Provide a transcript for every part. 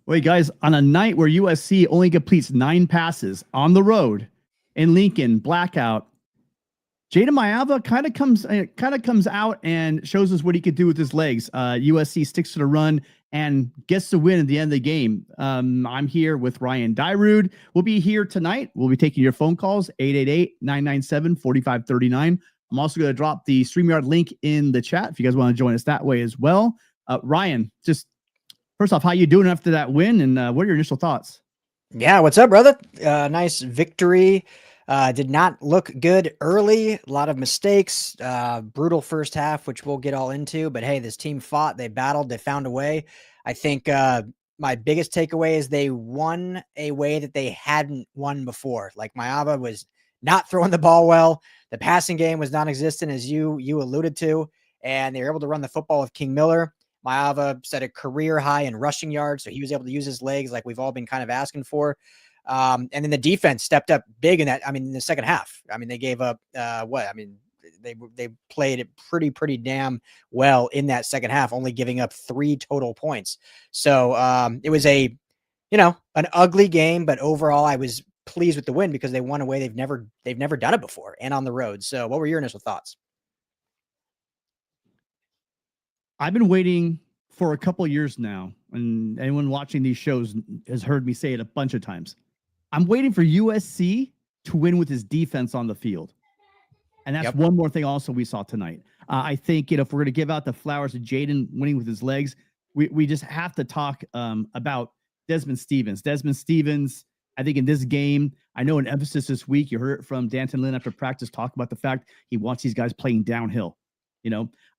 Wait, guys, on a night where USC only completes 9 passes on the road in Lincoln, blackout, Jayden Maiava kind of comes out and shows us what he could do with his legs. USC sticks to the run and gets the win at the end of the game. I'm here with Ryan Dyrud. We'll be here tonight. We'll be taking your phone calls, 888-997-4539. I'm also going to drop the StreamYard link in the chat if you guys want to join us that way as well. Ryan, just first off, how you doing after that win, and what are your initial thoughts? Yeah, what's up, brother? Nice victory. Did not look good early. A lot of mistakes. Brutal first half, which we'll get all into. But hey, this team fought. They battled. They found a way. I think my biggest takeaway is they won a way that they hadn't won before. Like Maiava was not throwing the ball well. The passing game was non-existent, as you alluded to, and they were able to run the football with King Miller. Maiava set a career high in rushing yards, so he was able to use his legs like we've all been kind of asking for. And then the defense stepped up big in that. I mean, in the second half, I mean, they gave up they played it pretty damn well in that second half, only giving up 3 total points. So it was an ugly game, but overall I was pleased with the win because they won a way they've never done it before and on the road. So what were your initial thoughts? I've been waiting for a couple of years now, and anyone watching these shows has heard me say it a bunch of times. I'm waiting for USC to win with his defense on the field. And that's one more thing also we saw tonight. I think, if we're going to give out the flowers to Jayden winning with his legs, we just have to talk about Desman Stephens. Desman Stephens, I think in this game, I know an emphasis this week, you heard it from Danton Lynn after practice, talk about the fact he wants these guys playing downhill.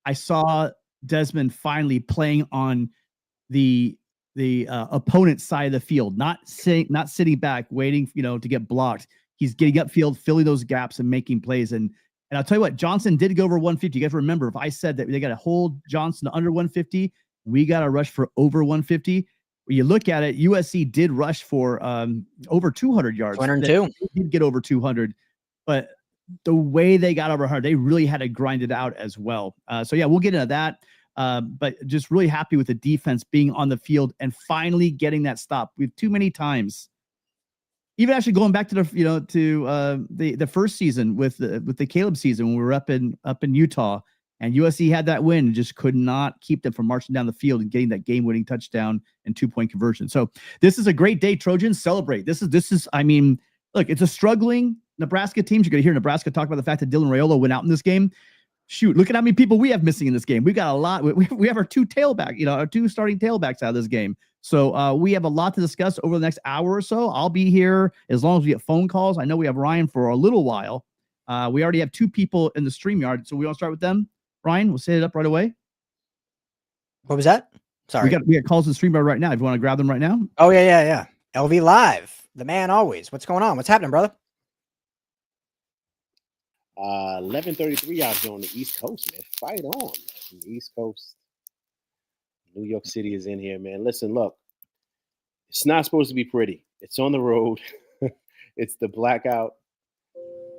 I saw Desmond finally playing on the opponent's side of the field, not sitting back waiting, to get blocked. He's getting upfield, filling those gaps and making plays. And I'll tell you what, Johnson did go over 150. You guys remember, if I said that they got to hold Johnson under 150, we got to rush for over 150. When you look at it, USC did rush for over 200 yards. 202. They did get over 200, but the way they got over 100, they really had to grind it out as well. So yeah, we'll get into that. But just really happy with the defense being on the field and finally getting that stop. We've too many times, even actually going back to the first season with the Caleb season when we were up in Utah, and USC had that win and just could not keep them from marching down the field and getting that game-winning touchdown and 2-point conversion. So this is a great day. Trojans, celebrate. This is. I mean, look, it's a struggling Nebraska team. You're going to hear Nebraska talk about the fact that Dillon Raiola went out in this game. Shoot, look at how many people we have missing in this game. We've got a lot. We have our 2 tailback, our 2 starting tailbacks out of this game. So we have a lot to discuss over the next hour or so. I'll be here as long as we get phone calls. I know we have Ryan for a little while. We already have 2 people in the StreamYard, so we want to start with them. Ryan, we'll set it up right away. What was that? Sorry. We got calls in the StreamYard right now. If you want to grab them right now. Oh, yeah. LV Live, the man always. What's going on? What's happening, brother? 11:33 out here on the East Coast, man. Fight on, man. The East Coast. New York City is in here, man. Listen, look. It's not supposed to be pretty. It's on the road. It's the blackout,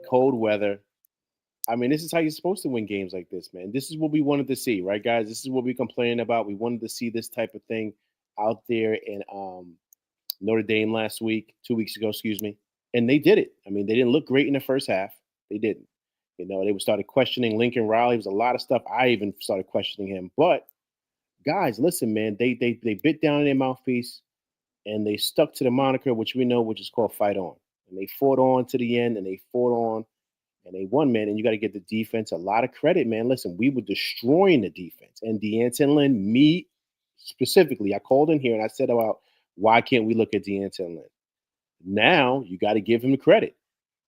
cold weather. I mean, this is how you're supposed to win games like this, man. This is what we wanted to see, right, guys? This is what we complaining about. We wanted to see this type of thing out there in Notre Dame 2 weeks ago, excuse me. And they did it. I mean, they didn't look great in the first half. They didn't. They started questioning Lincoln Riley. It was a lot of stuff. I even started questioning him. But, guys, listen, man, they bit down in their mouthpiece, and they stuck to the moniker, which we know, which is called fight on. And they fought on to the end, and they fought on. And they won, man, and you got to give the defense a lot of credit, man. Listen, we were destroying the defense. And Danton Lynn, me specifically, I called in here and I said about why can't we look at Danton Lynn? Now you got to give him the credit.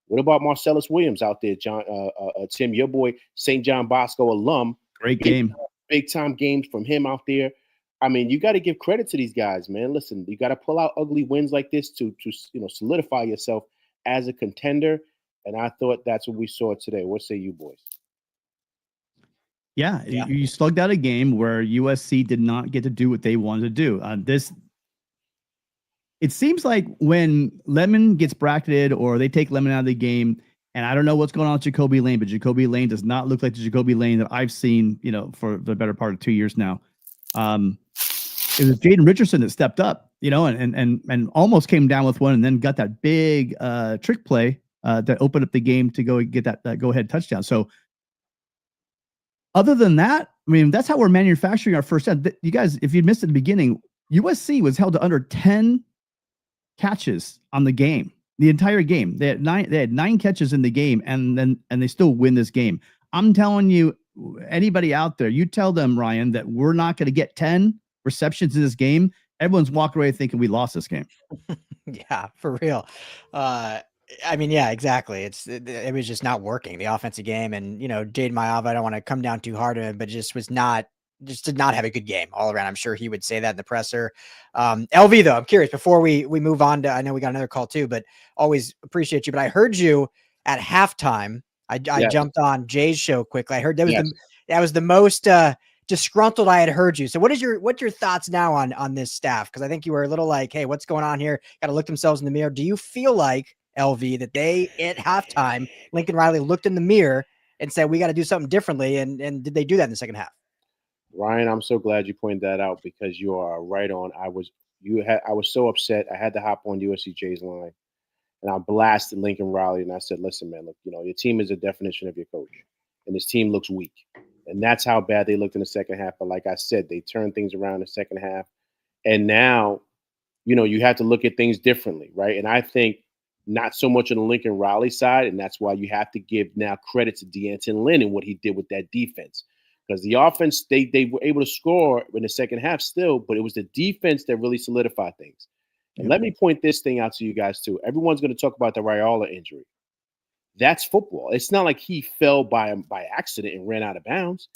What about Marcellus Williams out there, Tim, your boy, St. John Bosco alum? Great game. Big-time games from him out there. I mean, you got to give credit to these guys, man. Listen, you got to pull out ugly wins like this to solidify yourself as a contender. And I thought that's what we saw today. What say you, boys? Yeah, you slugged out a game where USC did not get to do what they wanted to do. It seems like when Lemon gets bracketed or they take Lemon out of the game, and I don't know what's going on with Jacoby Lane, but Jacoby Lane does not look like the Jacoby Lane that I've seen, for the better part of 2 years now. It was Jaden Richardson that stepped up. and almost came down with one, and then got that big trick play that opened up the game to go get that go ahead touchdown. So other than that, I mean, that's how we're manufacturing our first down. You guys, if you missed it at the beginning, USC was held to under 10 catches on the game, the entire game. They had nine catches in the game, and they still win this game. I'm telling you, anybody out there, you tell them, Ryan, that we're not going to get 10 receptions in this game. Everyone's walking away thinking we lost this game. Yeah, for real. I mean, yeah, exactly. It was just not working, the offensive game. And, Jayden Maiava, I don't want to come down too hard on him, but just did not have a good game all around. I'm sure he would say that in the presser. LV, though, I'm curious, before we move on to, I know we got another call too, but always appreciate you. But I heard you at halftime. I jumped on Jay's show quickly. I heard that was the most disgruntled I had heard you. So what's your thoughts now on this staff? Because I think you were a little like, hey, what's going on here? Got to look themselves in the mirror. Do you feel like, LV, that they at halftime, Lincoln Riley looked in the mirror and said, we got to do something differently? And did they do that in the second half? Ryan, I'm so glad you pointed that out, because you are right on. I was so upset. I had to hop on USCJ's line, and I blasted Lincoln Riley, and I said, listen, man, look, your team is a definition of your coach, and this team looks weak. And that's how bad they looked in the second half. But like I said, they turned things around in the second half. And now, you have to look at things differently, right? And I think not so much on the Lincoln Riley side, and that's why you have to give now credit to D'Anton Lynn and what he did with that defense. Because the offense, they were able to score in the second half still, but it was the defense that really solidified things. And let me point this thing out to you guys too. Everyone's going to talk about the Raiola injury. That's football. It's not like he fell by accident and ran out of bounds.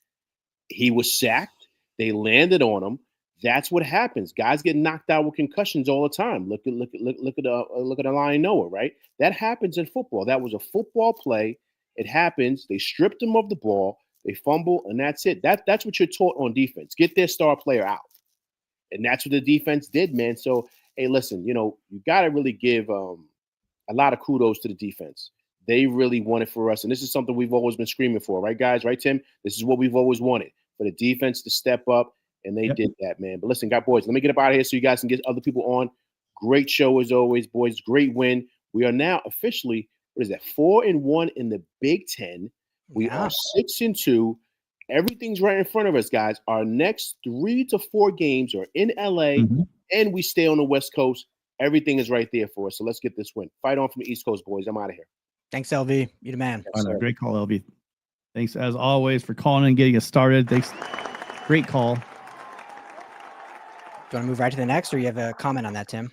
He was sacked. They landed on him. That's what happens. Guys get knocked out with concussions all the time. Look at Lion Noah, right? That happens in football. That was a football play. It happens. They stripped him of the ball. They fumble, and that's it. That's what you're taught on defense. Get their star player out. And that's what the defense did, man. So, hey, listen, you got to really give a lot of kudos to the defense. They really won it for us. And this is something we've always been screaming for, right, guys? Right, Tim? This is what we've always wanted, for the defense to step up, and they did that, man. But listen, boys, let me get up out of here so you guys can get other people on. Great show as always, boys. Great win. We are now officially, 4-1 in the Big Ten. We are 6-2. Everything's right in front of us, guys. Our next 3 to 4 games are in LA, and we stay on the West Coast. Everything is right there for us. So let's get this win. Fight on from the East Coast, boys. I'm out of here. Thanks, LV. You the man. Yes, great call, LV. Thanks, as always, for calling and getting us started. Thanks. Great call. Do you want to move right to the next, or you have a comment on that, Tim?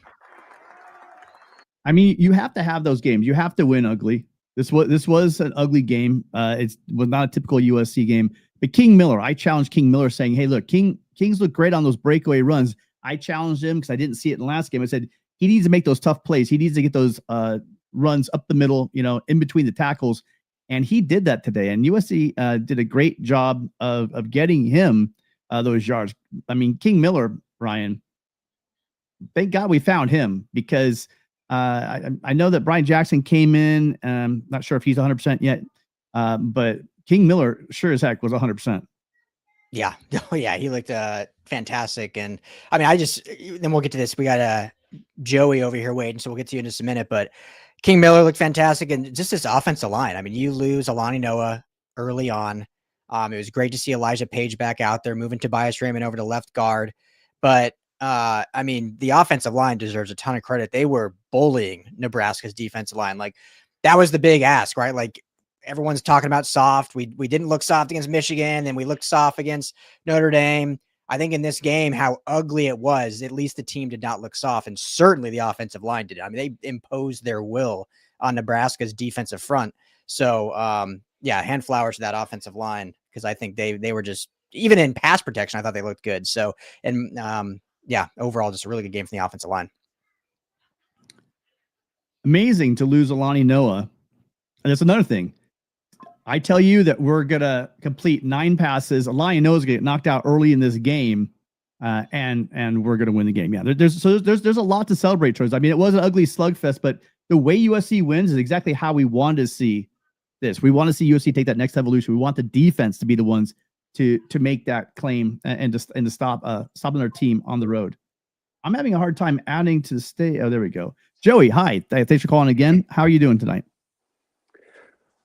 I mean, you have to have those games. You have to win ugly. This was an ugly game. It was not a typical USC game. But King Miller, I challenged King Miller, saying, hey, look, Kings look great on those breakaway runs. I challenged him because I didn't see it in the last game. I said, he needs to make those tough plays. He needs to get those runs up the middle, in between the tackles. And he did that today. And USC did a great job of getting him those yards. I mean, King Miller, Ryan, thank God we found him, because I know that Brian Jackson came in. Not sure if he's 100% yet, but King Miller sure as heck was 100%. Yeah. Oh, yeah. He looked fantastic. And I mean, then we'll get to this. We got Joey over here waiting, so we'll get to you in just a minute. But King Miller looked fantastic. And just this offensive line. I mean, you lose Alani Noah early on. It was great to see Elijah Page back out there, moving Tobias Raymond over to left guard. But I mean, the offensive line deserves a ton of credit. They were bullying Nebraska's defensive line. Like, that was the big ask, right? Like, everyone's talking about soft. We didn't look soft against Michigan, and we looked soft against Notre Dame. I think in this game, how ugly it was, at least the team did not look soft, and certainly the offensive line did. I mean, they imposed their will on Nebraska's defensive front. So, yeah, hand flowers to that offensive line, because I think they were just, even in pass protection, I thought they looked good. So, and yeah, overall, just a really good game from the offensive line. Amazing to lose Alani Noah. And that's another thing. I tell you that we're going to complete 9 passes. Alani Noah's going to get knocked out early in this game, and we're going to win the game. Yeah, there's a lot to celebrate, Trojans. I mean, it was an ugly slugfest, but the way USC wins is exactly how we wanted to see this. We want to see USC take that next evolution. We want the defense to be the ones to make that claim and to stop stopping their team on the road. I'm having a hard time adding to stay. Oh, there we go. Joey, hi. Thanks for calling again. How are you doing tonight?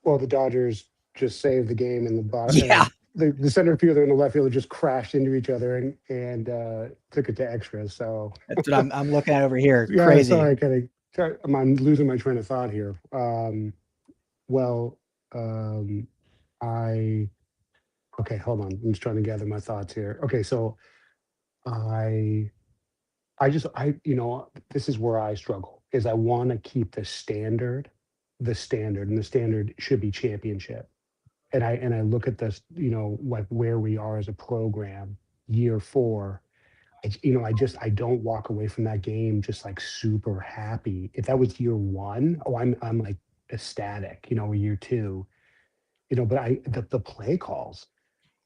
Well, the Dodgers just saved the game in the bottom. Yeah. The center fielder and the left fielder just crashed into each other and took it to extras. So That's what I'm looking at over here. yeah, Crazy. sorry, I'm losing my train of thought here. Okay, hold on. I'm just trying to gather my thoughts here. Okay, so I this is where I struggle is I want to keep the standard, and the standard should be championship. And I look at this, like where we are as a program, year 4. I don't walk away from that game just like super happy. If that was year 1, I'm like ecstatic, or year 2, but the play calls.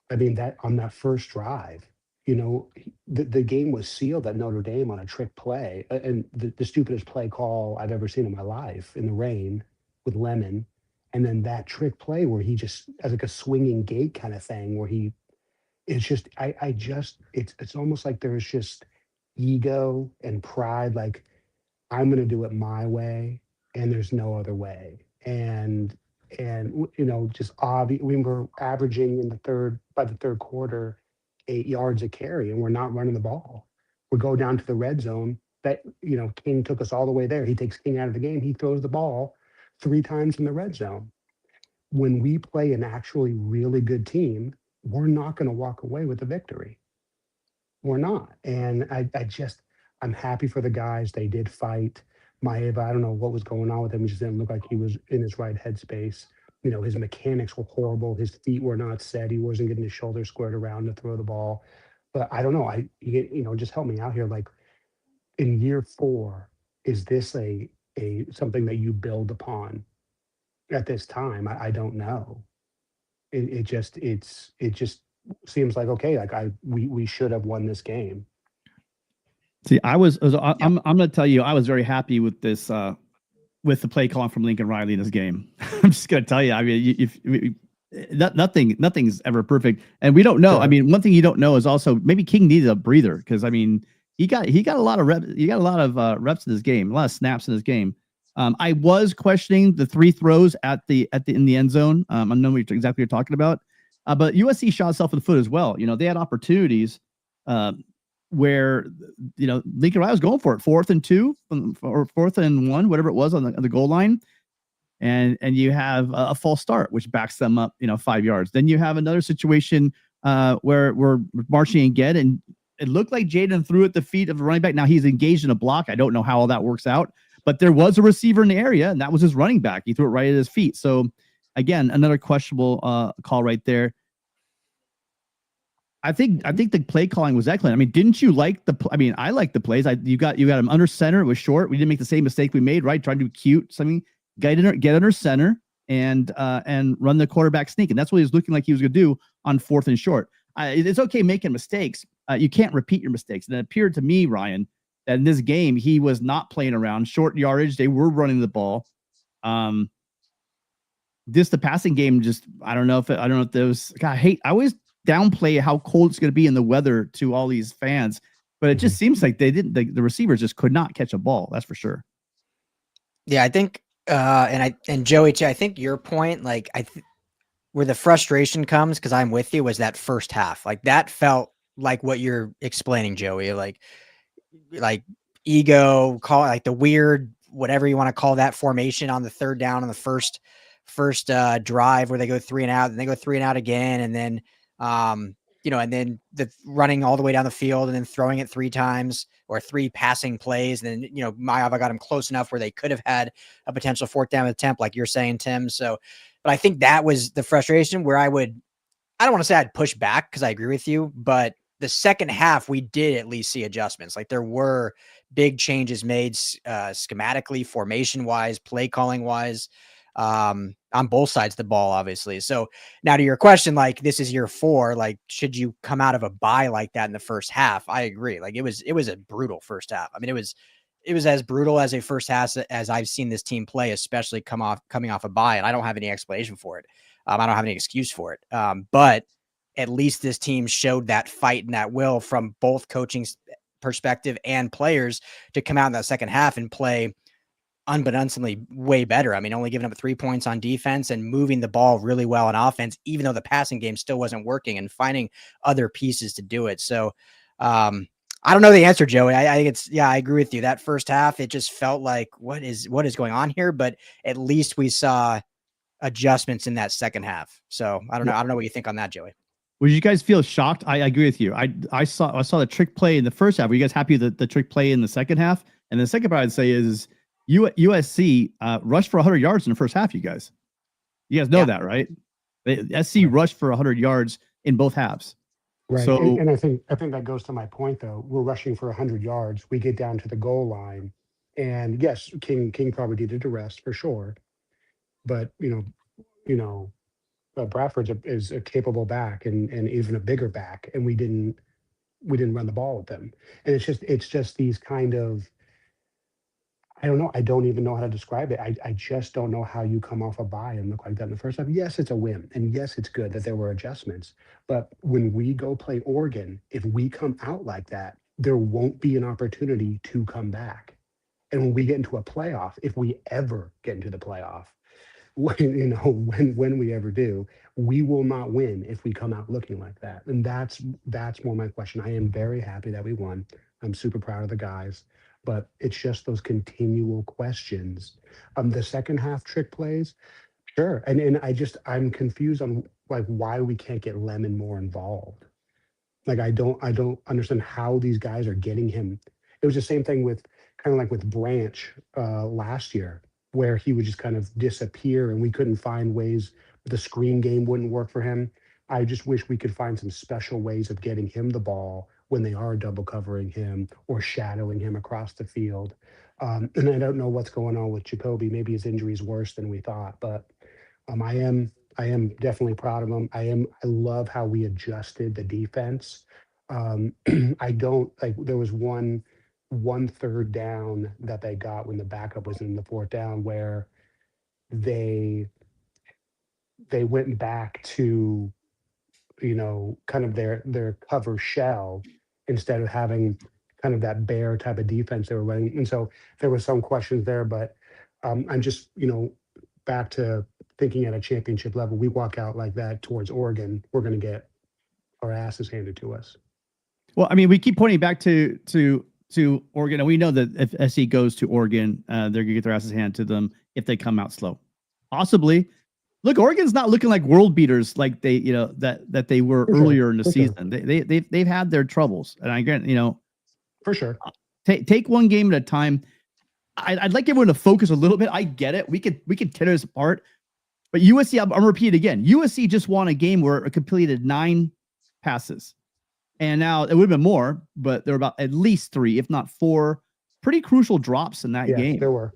I mean, that on that first drive, the game was sealed at Notre Dame on a trick play, and the stupidest play call I've ever seen in my life in the rain with Lemon. And then that trick play where he just as like a swinging gate kind of thing where it's almost like there's just ego and pride. Like I'm going to do it my way and there's no other way. And just obvious, we were averaging by the third quarter, 8 yards a carry, and we're not running the ball. We go down to the red zone. That King took us all the way there. He takes King out of the game. He throws the ball 3 times in the red zone. When we play an actually really good team, we're not going to walk away with the victory. We're not. And I'm happy for the guys. They did fight. Maiava, I don't know what was going on with him. He just didn't look like he was in his right headspace. His mechanics were horrible. His feet were not set. He wasn't getting his shoulders squared around to throw the ball. But I don't know. Just help me out here. Like in year 4, is this a something that you build upon at this time? I don't know. It just seems like, okay, like we should have won this game. See, I'm going to tell you, I was very happy with this, with the play calling from Lincoln Riley in this game. I'm just going to tell you, I mean, nothing's ever perfect, and we don't know. Sure. I mean, one thing you don't know is also maybe King needed a breather because I mean, he got a lot of reps. He got a lot of reps in this game, a lot of snaps in this game. I was questioning the 3 throws in the end zone. I know exactly what you're talking about, but USC shot itself in the foot as well. They had opportunities where Lincoln Riley was going for it, 4th and 2 or 4th and 1, whatever it was on the goal line, and you have a false start, which backs them up 5 yards. Then you have another situation where we're marching and get, and it looked like Jayden threw at the feet of the running back. Now he's engaged in a block. I don't know how all that works out. But there was a receiver in the area, and that was his running back. He threw it right at his feet. So, again, another questionable call right there. I think the play calling was excellent. I mean, didn't you like I like the plays. You got him under center. It was short. We didn't make the same mistake we made, right? Trying to do cute something. Get under center and run the quarterback sneak, and that's what he was looking like he was going to do on 4th and short. It's okay making mistakes. You can't repeat your mistakes. And it appeared to me, Ryan, that in this game, he was not playing around. Short yardage, they were running the ball. The passing game, I don't know if those. God, I always downplay how cold it's going to be in the weather to all these fans, but it just seems like they didn't. The receivers just could not catch a ball. That's for sure. Yeah, I think, and Joey too. I think your point, like where the frustration comes, because I'm with you, was that first half. Like that felt like what you're explaining, Joey. Like ego, call it like the weird, whatever you want to call that formation on the 3rd down on the first drive where they go 3 and out, and they go 3 and out again, and then and then the running all the way down the field and then throwing it 3 times or 3 passing plays. And then, Maiava got him close enough where they could have had a potential 4th down attempt, like you're saying, Tim. So, but I think that was the frustration where I don't want to say I'd push back because I agree with you, but the second half, we did at least see adjustments. Like there were big changes made schematically, formation wise, play calling wise, on both sides of the ball, obviously. So now to your question, like this is year 4, like should you come out of a bye like that in the first half? I agree. Like it was a brutal first half. I mean, it was as brutal as a first half as I've seen this team play, especially coming off a bye. And I don't have any explanation for it. I don't have any excuse for it. But at least this team showed that fight and that will from both coaching perspective and players to come out in that second half and play unbeknownstly way better. I mean, only giving up 3 points on defense and moving the ball really well on offense, even though the passing game still wasn't working, and finding other pieces to do it. So I don't know the answer, Joey. I think it's, yeah, I agree with you. That first half, it just felt like what is going on here, but at least we saw adjustments in that second half. So I don't know what you think on that, Joey. Would you guys feel shocked? I agree with you. I saw the trick play in the first half. Were you guys happy with the trick play in the second half? And the second part I'd say is USC rushed for 100 yards in the first half. You guys know that, right? SC rushed for 100 yards in both halves. Right. So, and I think that goes to my point, though. We're rushing for 100 yards. We get down to the goal line, and yes, King probably needed to rest for sure. But Bradford's is a capable back and even a bigger back, and we didn't run the ball with them. And it's just these kind of, I don't know. I don't even know how to describe it. I just don't know how you come off a bye and look like that in the first half. Yes, it's a win. And yes, it's good that there were adjustments. But when we go play Oregon, if we come out like that, there won't be an opportunity to come back. And when we get into a playoff, if we ever get into the playoff, when we ever do, we will not win if we come out looking like that. And that's more my question. I am very happy that we won. I'm super proud of the guys. But it's just those continual questions. The second half trick plays, sure. And I'm confused on like why we can't get Lemon more involved. Like I don't understand how these guys are getting him. It was the same thing with kind of like with Branch last year, where he would just kind of disappear and we couldn't find ways. The screen game wouldn't work for him. I just wish we could find some special ways of getting him the ball when they are double covering him or shadowing him across the field. And I don't know what's going on with Jacoby. Maybe his injury is worse than we thought, but I am definitely proud of him. I love how we adjusted the defense. I don't like, there was one third down that they got when the backup was in the fourth down where they went back to, kind of their cover shell instead of having kind of that bear type of defense they were running. And so there was some questions there, but I'm just, back to thinking at a championship level, we walk out like that towards Oregon, we're going to get our asses handed to us. well, I mean, we keep pointing back to Oregon, and we know that if SC goes to Oregon, they're going to get their asses handed to them if they come out slow. Possibly. Look, Oregon's not looking like world beaters like they, that they were earlier in the season. Sure. They've had their troubles, and I get, for sure. Take one game at a time. I'd like everyone to focus a little bit. I get it. We could tear this apart, but USC, I'm repeat again. USC just won a game where it completed 9 passes, and now it would have been more, but there were about at least 3, if not 4, pretty crucial drops in that game. There were,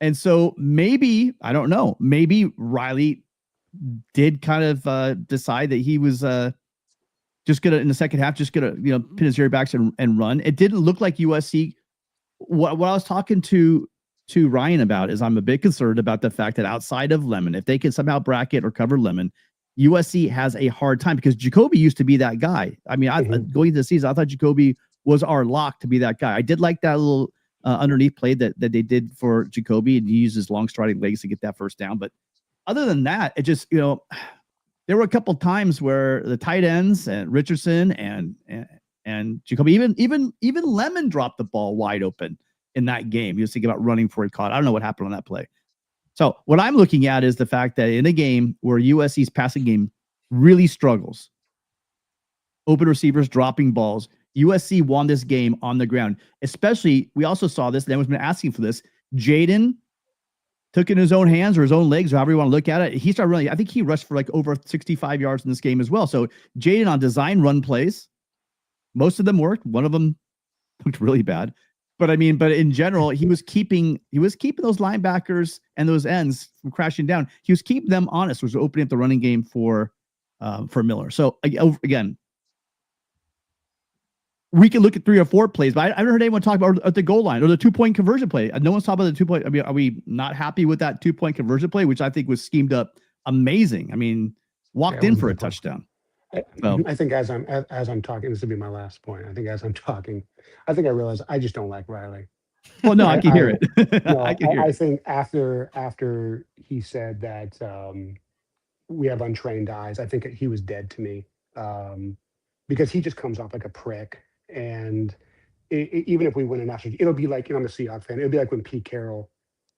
And so maybe, I don't know, maybe Riley did kind of decide that he was just going to, in the second half, just going to, pin his ear backs and run. It didn't look like USC. What I was talking to Ryan about is I'm a bit concerned about the fact that outside of Lemon, if they can somehow bracket or cover Lemon, USC has a hard time because Jacoby used to be that guy. I mean, going into the season, I thought Jacoby was our lock to be that guy. I did like that little underneath play that they did for Jacoby, and he used his long striding legs to get that first down. But other than that, it just, there were a couple times where the tight ends and Richardson and Jacoby, even Lemon dropped the ball wide open in that game. He was thinking about running before he caught. I don't know what happened on that play. So what I'm looking at is the fact that in a game where USC's passing game really struggles, open receivers dropping balls, USC won this game on the ground. Especially, we also saw this, and everyone's been asking for this. Jayden took it in his own hands or his own legs, or however you want to look at it. He started running. I think he rushed for like over 65 yards in this game as well. So Jayden on design run plays, most of them worked. One of them looked really bad. But in general, he was keeping those linebackers and those ends from crashing down. He was keeping them honest, which was opening up the running game for Miller. So again, we can look at 3 or 4 plays, but I haven't heard anyone talk about the goal line or the 2-point conversion play. No one's talking about the 2-point. I mean, are we not happy with that 2-point conversion play, which I think was schemed up amazing? I mean, walked in for a touchdown. So I think as I'm talking, this will be my last point. I think as I'm talking, I think I realize I just don't like Riley. well, no, I can hear it. No, I can hear I it. think after he said that we have untrained eyes, I think he was dead to me, because he just comes off like a prick. And even if we win a national, it'll be like, I'm a Seahawks fan. It'll be like when Pete Carroll,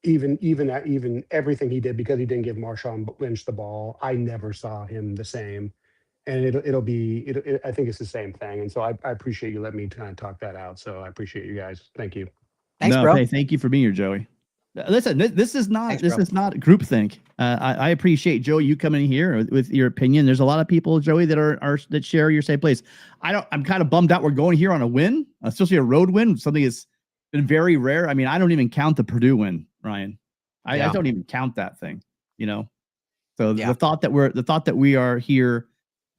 even everything he did because he didn't give Marshawn Lynch the ball, I never saw him the same. And I think it's the same thing. And so I appreciate you letting me kind of talk that out. So I appreciate you guys. Thank you. Thanks, no, bro. hey, thank you for being here, Joey. Listen, this is not Thanks, this bro. is not groupthink. I appreciate, Joey, you coming in here with your opinion. There's a lot of people, Joey, that share your same place. I'm kind of bummed out we're going here on a win, especially a road win. Something that's been very rare. I mean, I don't even count the Purdue win, Ryan. I don't even count that thing. So the thought that we are here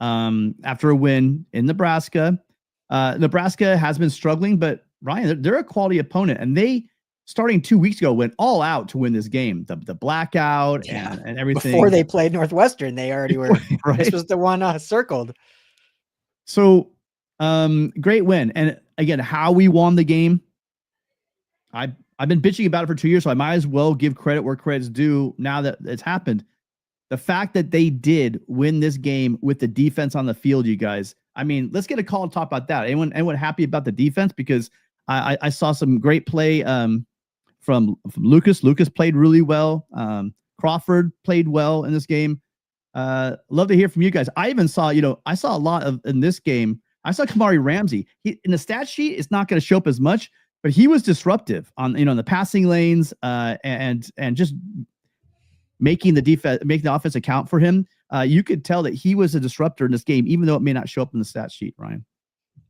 after a win in Nebraska. Nebraska has been struggling, but Ryan, they're a quality opponent, and they, starting 2 weeks ago, went all out to win this game. The blackout and everything. Before they played Northwestern, they already were. Right. This was the one circled. So, great win. And again, how we won the game, I've been bitching about it for 2 years, so I might as well give credit where credit's due now that it's happened. The fact that they did win this game with the defense on the field, you guys. I mean, let's get a call and talk about that. Anyone happy about the defense? Because I saw some great play from Lucas. Lucas played really well. Crawford played well in this game. Love to hear from you guys. I even saw, I saw a lot of in this game. I saw Kamari Ramsey. In the stat sheet, it's not going to show up as much, but he was disruptive on in the passing lanes and just making the offense account for him. You could tell that he was a disruptor in this game, even though it may not show up in the stat sheet, Ryan.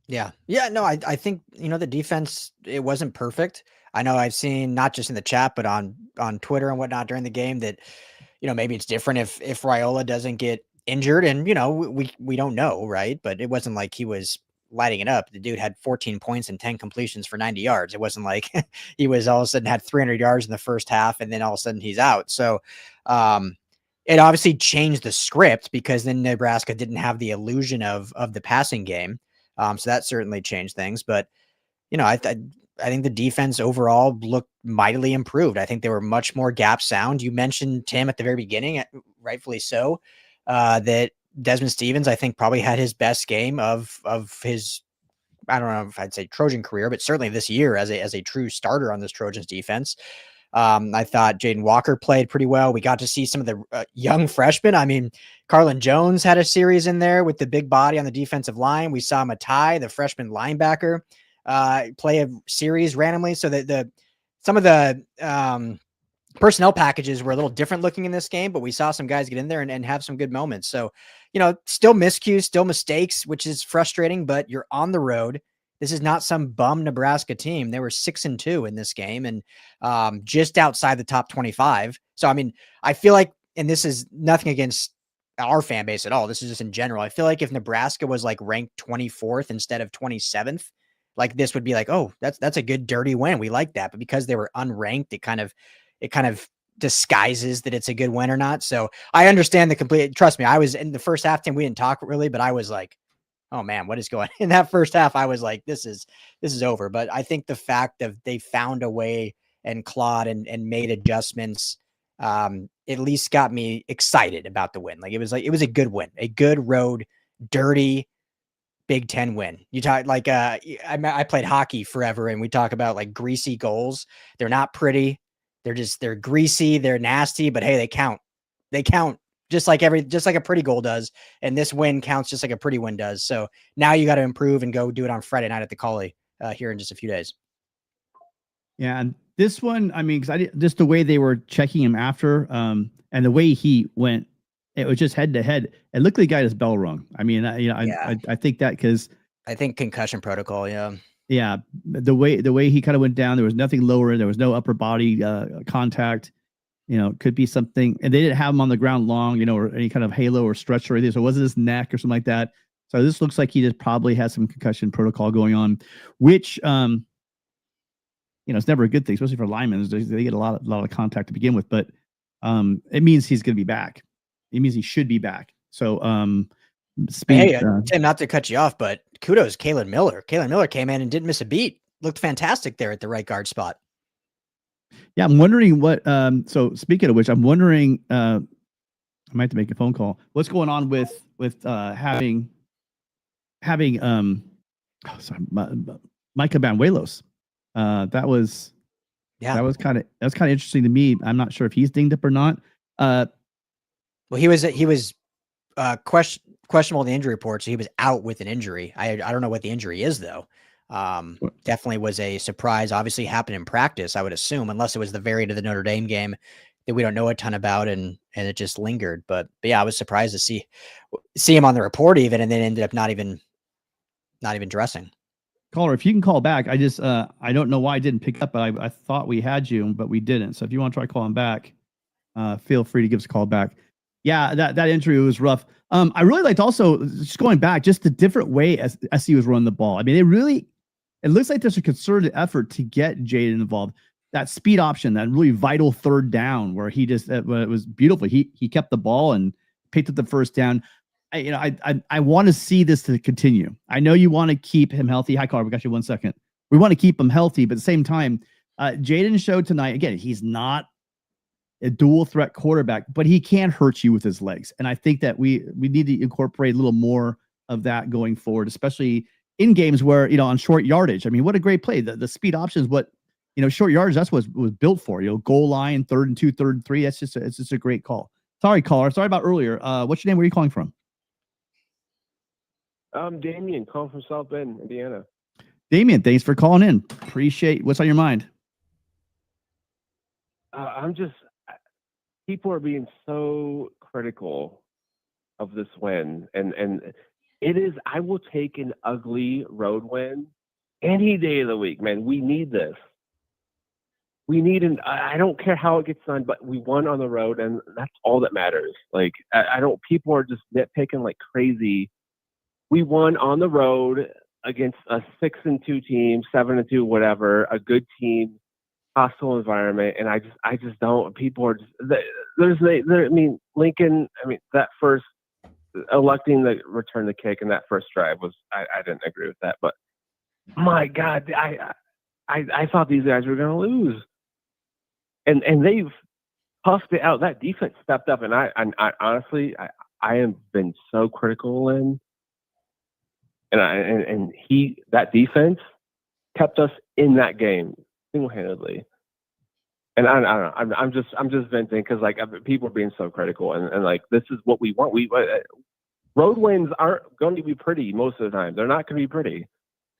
Yeah. No, I think, the defense, it wasn't perfect. I know I've seen, not just in the chat, but on Twitter and whatnot during the game, that, maybe it's different if Raiola doesn't get injured, and, we don't know. Right. But it wasn't like he was lighting it up. The dude had 14 points and 10 completions for 90 yards. It wasn't like he was all of a sudden had 300 yards in the first half and then all of a sudden he's out. So, it obviously changed the script because then Nebraska didn't have the illusion of the passing game. So that certainly changed things. But, I think the defense overall looked mightily improved. I think they were much more gap sound. You mentioned, Tim, at the very beginning, rightfully so, that Desman Stephens, I think, probably had his best game of his, I don't know if I'd say Trojan career, but certainly this year as a true starter on this Trojans defense. I thought Jaden Walker played pretty well. We got to see some of the young freshmen. I mean, Carlin Jones had a series in there with the big body on the defensive line. We saw Matai, the freshman linebacker, play a series randomly. So that some of the personnel packages were a little different looking in this game, but we saw some guys get in there and have some good moments. So, still miscues, still mistakes, which is frustrating, but you're on the road. This is not some bum Nebraska team. They were 6-2 in this game and just outside the top 25. So, I mean, I feel like, and this is nothing against our fan base at all, this is just in general, I feel like if Nebraska was like ranked 24th instead of 27th, like this would be like, oh, that's a good dirty win. We like that. But because they were unranked, it kind of disguises that it's a good win or not. So I understand trust me, I was in the first half, Tim, we didn't talk really, but I was like, oh man, what is going on? In that first half? I was like, this is over. But I think the fact that they found a way and clawed and made adjustments, at least got me excited about the win. Like it was a good win, a good road, dirty Big Ten win. You talk like, I played hockey forever and we talk about like greasy goals. They're not pretty. They're greasy. They're nasty, but hey, they count. They count. Just like a pretty goal does. And this win counts just like a pretty win does. So now you got to improve and go do it on Friday night at the Call-In here in just a few days. Yeah. And this one, I mean, because just the way they were checking him after and the way he went, it was just head to head. It looked like the guy his bell rung. I mean, I think that because I think concussion protocol. Yeah. Yeah. The way he kind of went down, there was nothing lower. There was no upper body contact. Could be something, and they didn't have him on the ground long, or any kind of halo or stretch or anything. So it wasn't his neck or something like that. So this looks like he just probably has some concussion protocol going on, which, it's never a good thing, especially for linemen. They get a lot of contact to begin with, but it means he's going to be back. It means he should be back. So speed. Hey, Tim, not to cut you off, but kudos, Kalon Miller. Kalon Miller came in and didn't miss a beat. Looked fantastic there at the right guard spot. Yeah, I'm wondering what. So speaking of which, I'm wondering. I might have to make a phone call. What's going on with having Micah Banuelos? That was kind of interesting to me. I'm not sure if he's dinged up or not. Well, he was questionable in the injury report, so he was out with an injury. I don't know what the injury is though. Definitely was a surprise. Obviously happened in practice, I would assume, unless it was the very end of the Notre Dame game that we don't know a ton about, and it just lingered. But yeah, I was surprised to see him on the report even, and then ended up not even dressing. Caller, if you can call back, I just I don't know why I didn't pick up, but I thought we had you, but we didn't. So if you want to try calling back, feel free to give us a call back. Yeah, that injury was rough. I really liked also just going back, just the different way as SC was running the ball. I mean, it looks like there's a concerted effort to get Jayden involved. That speed option, that really vital third down where he just, it was beautiful. He kept the ball and picked up the first down. I want to see this to continue. I know you want to keep him healthy. Hi, caller. We got you 1 second. We want to keep him healthy, but at the same time, Jayden showed tonight, again, he's not a dual threat quarterback, but he can hurt you with his legs. And I think that we need to incorporate a little more of that going forward, especially in games where, on short yardage. I mean, what a great play. The speed option is what, short yardage, that's what it was built for. Goal line, 3rd and 2, 3rd and 3. It's just a great call. Sorry, caller. Sorry about earlier. What's your name? Where are you calling from? Damian, calling from South Bend, Indiana. Damian, thanks for calling in. Appreciate what's on your mind. People are being so critical of this win, and it is. I will take an ugly road win any day of the week, man. We need this. We need I don't care how it gets done, but we won on the road, and that's all that matters. Like, I don't. People are just nitpicking like crazy. We won on the road against a 6-2 team, 7-2, whatever, a good team, hostile environment, and I just don't. People are just Lincoln. That first electing the return the kick in that first drive was. I didn't agree with that, but my God, I thought these guys were going to lose, and they've puffed it out. That defense stepped up, and I honestly I have been so critical in. And that defense kept us in that game single-handedly. And I don't know. I'm just venting because like people are being so critical, and like this is what we want. Road wins aren't going to be pretty most of the time. They're not going to be pretty.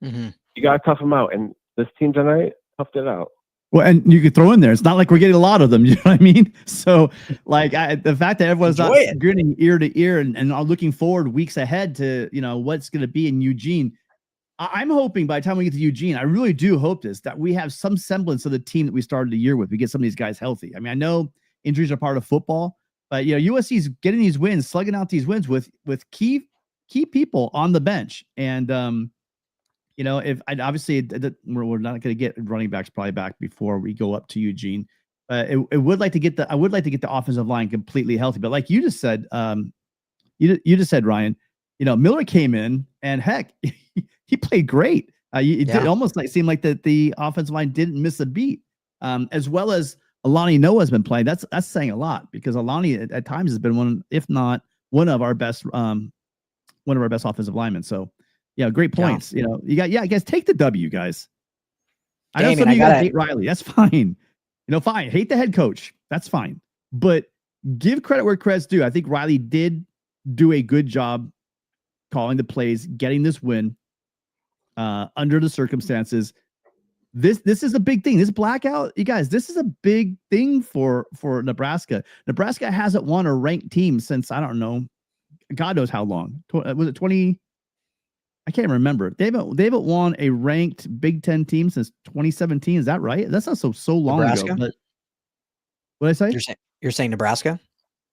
Mm-hmm. You got to tough them out, and this team tonight toughed it out. Well, and you could throw in there, it's not like we're getting a lot of them. You know what I mean? So, like, the fact that everyone's not grinning ear to ear and are looking forward weeks ahead to, what's going to be in Eugene. I'm hoping by the time we get to Eugene, I really do hope that we have some semblance of the team that we started the year with. We get some of these guys healthy. I mean, I know injuries are part of football, but, USC is getting these wins, slugging out these wins with key people on the bench. And, if obviously we're not going to get running backs probably back before we go up to Eugene, I would like to get the offensive line completely healthy. But like you just said, you just said, Ryan, Miller came in and heck, he played great. It did almost seem like that the offensive line didn't miss a beat, as well as Alani Noah has been playing. That's saying a lot because Alani at times has been one, if not one of our best offensive linemen. So. Yeah, great points. Yeah. Guys, take the W, guys. I know Damian, some of you guys hate Riley. That's fine. Fine. Hate the head coach. That's fine. But give credit where credit's due. I think Riley did do a good job calling the plays, getting this win under the circumstances. This is a big thing. This blackout, you guys, this is a big thing for Nebraska. Nebraska hasn't won a ranked team since, I don't know, God knows how long. Was it 20? I can't remember. They haven't won a ranked Big Ten team since 2017. Is that right? That's not so long Nebraska? ago. But what did I say? You're saying Nebraska?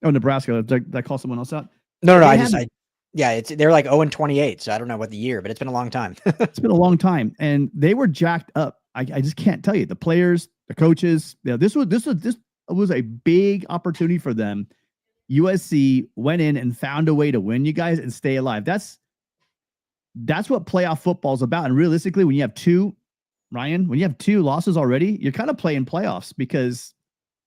Oh, Nebraska. Did I call someone else out? No. They're like 0-28. So I don't know what the year, but it's been a long time. It's been a long time, and they were jacked up. I just can't tell you. The players, the coaches. This was a big opportunity for them USC went in and found a way to win you guys and stay alive. That's what playoff football is about. And realistically, when you have two losses already, you're kind of playing playoffs because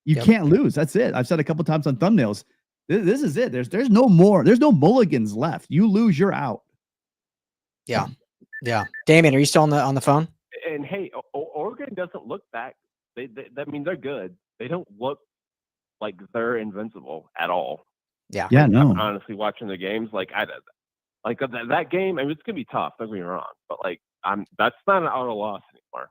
you can't lose. That's it. I've said a couple times on thumbnails. This is it. There's no more. There's no mulligans left. You lose, you're out. Yeah. Yeah. Damian, are you still on the phone? And hey, Oregon doesn't look back. I mean, they're good. They don't look like they're invincible at all. Yeah. Yeah. No. I'm honestly, watching the games, that game. I mean, it's gonna be tough. Don't get me wrong, but that's not an auto loss anymore.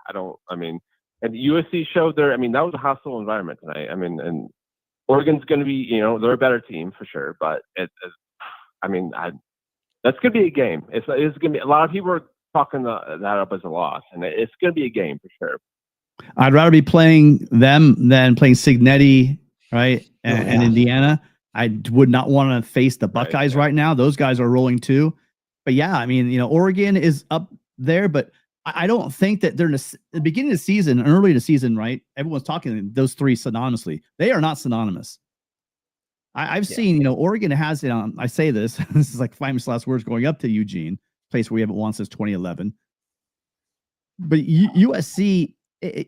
And USC showed that was a hostile environment tonight. I mean, and Oregon's gonna be, they're a better team for sure, but that's gonna be a game. It's gonna be, a lot of people are talking that up as a loss, and it's gonna be a game for sure. I'd rather be playing them than playing Signetti, right? And Indiana. I would not want to face the Buckeyes right now. Those guys are rolling too. But yeah, Oregon is up there, but I don't think that they're in the beginning of the season, early in the season, right? Everyone's talking those three synonymously. They are not synonymous. I've seen, Oregon has, I say this, this is like famous last words, going up to Eugene, place where we haven't won since 2011. But USC,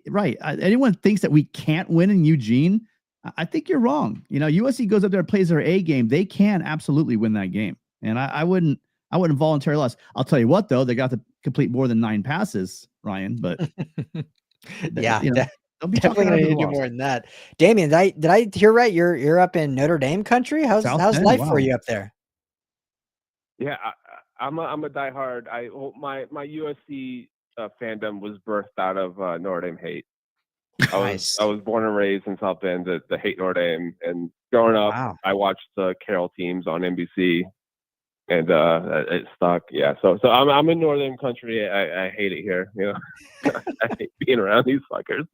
right. Anyone thinks that we can't win in Eugene, I think you're wrong. USC goes up there and plays their A game. They can absolutely win that game. And I wouldn't voluntarily loss. I'll tell you what, though, they got to complete more than 9 passes, Ryan, but don't be definitely going to need to do more than that. Damian, did I hear right? You're up in Notre Dame country. How's life for you up there? Yeah, I'm a diehard. My USC fandom was birthed out of Notre Dame hate. I was born and raised in South Bend to hate Notre Dame, and growing up, I watched the Carroll teams on NBC, and it stuck. Yeah, so I'm in Northern country. I hate it here. I hate being around these fuckers.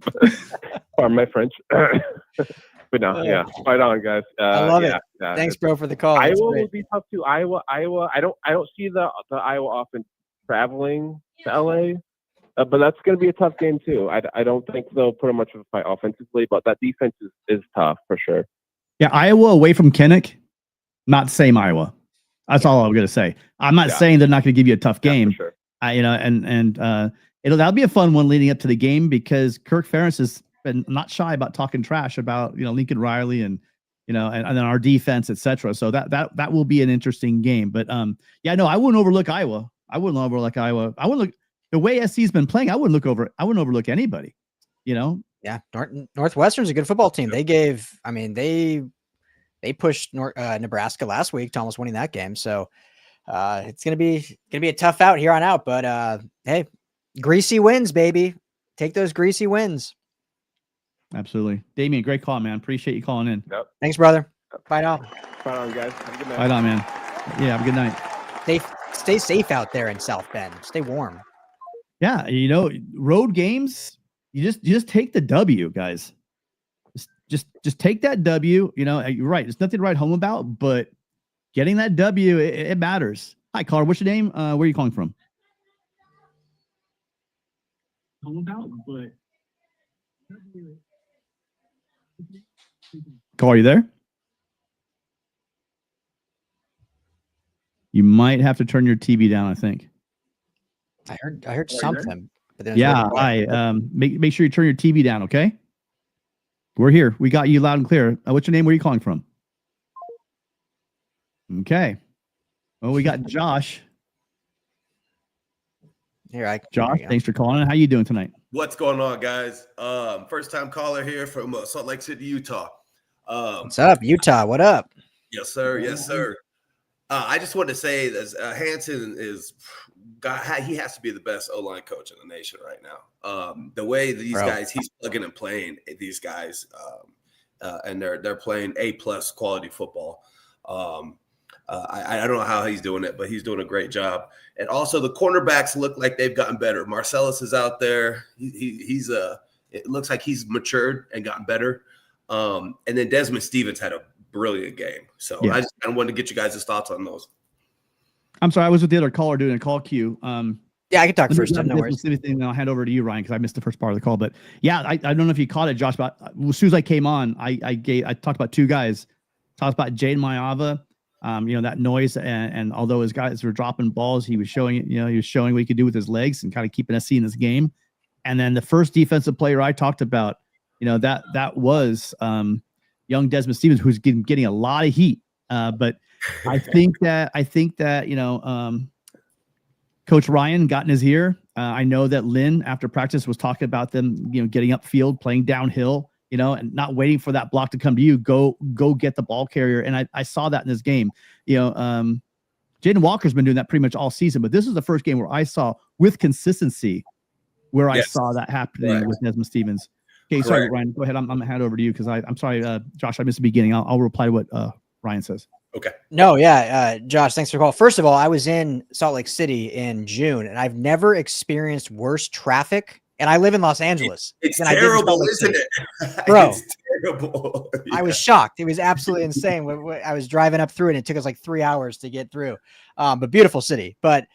Pardon my French. But no, right on, guys. I love it. Thanks, bro, for the call. Iowa will be tough too. Iowa. I don't see the Iowa offense traveling to LA. But that's going to be a tough game too. I don't think they'll put much of a fight offensively, but that defense is tough for sure. Yeah, Iowa away from Kinnick, not the same Iowa. That's all I'm going to say. I'm not saying they're not going to give you a tough game. For sure. That'll be a fun one leading up to the game because Kirk Ferentz has been not shy about talking trash about Lincoln Riley and then our defense, etc. So that will be an interesting game. But I wouldn't overlook Iowa. I wouldn't look. The way SC's been playing, I wouldn't overlook anybody, Yeah. Northwestern's a good football team. They pushed Nebraska last week to almost winning that game. So it's gonna be a tough out here on out. But hey, greasy wins, baby. Take those greasy wins. Absolutely. Damian, great call, man. Appreciate you calling in. Yep. Thanks, brother. Bye now. Bye on, guys. Have a good night. Bye on, man. Yeah, have a good night. Stay safe out there in South Bend. Stay warm. Yeah, road games, you just take the W, guys. Just take that W. You're right. There's nothing to write home about, but getting that W, it matters. Hi, caller. What's your name? Where are you calling from? Caller, are you there? You might have to turn your TV down, I think. I heard something. But make sure you turn your TV down, okay? We're here. We got you loud and clear. What's your name? Where are you calling from? Okay. Well, we got Josh. Josh, thanks for calling in. How you doing tonight? What's going on, guys? First time caller here from Salt Lake City, Utah. What's up, Utah? What up? Yes, sir. Yes, sir. I just wanted to say that Hanson is he has to be the best O-line coach in the nation right now. The way these guys, he's plugging and playing these guys, and they're playing A+ quality football. I don't know how he's doing it, but he's doing a great job. And also the cornerbacks look like they've gotten better. Marcellus is out there. He's it looks like he's matured and gotten better. And then Desman Stephens had a brilliant game. So I just kind of wanted to get you guys' thoughts on those. I'm sorry, I was with the other caller doing a call queue. Yeah, I can talk first. No worries. And I'll hand over to you, Ryan, because I missed the first part of the call. But yeah, I don't know if you caught it, Josh. But as soon as I came on, I talked about two guys Talks about Jayden Maiava. That noise, and although his guys were dropping balls, he was showing what he could do with his legs and kind of keeping us in this game. And then the first defensive player I talked about, that was young Desman Stephens, who's getting a lot of heat. But I think that Coach Ryan got in his ear. I know that Lynn, after practice, was talking about them, getting upfield, playing downhill, and not waiting for that block to come to you. Go get the ball carrier. And I saw that in this game. Jaden Walker's been doing that pretty much all season, but this is the first game where I saw with consistency where I saw that happening with Desman Stephens. Okay, sorry, Ryan. Go ahead. I'm gonna hand over to you because I'm sorry, Josh. I missed the beginning. I'll reply to what Ryan says. Okay. No, yeah, Josh, thanks for the call. First of all, I was in Salt Lake City in June, and I've never experienced worse traffic. And I live in Los Angeles. It's terrible, isn't it? Bro, it's terrible. I was shocked. It was absolutely insane. I was driving up through it, and it took us like 3 hours to get through. But beautiful city. But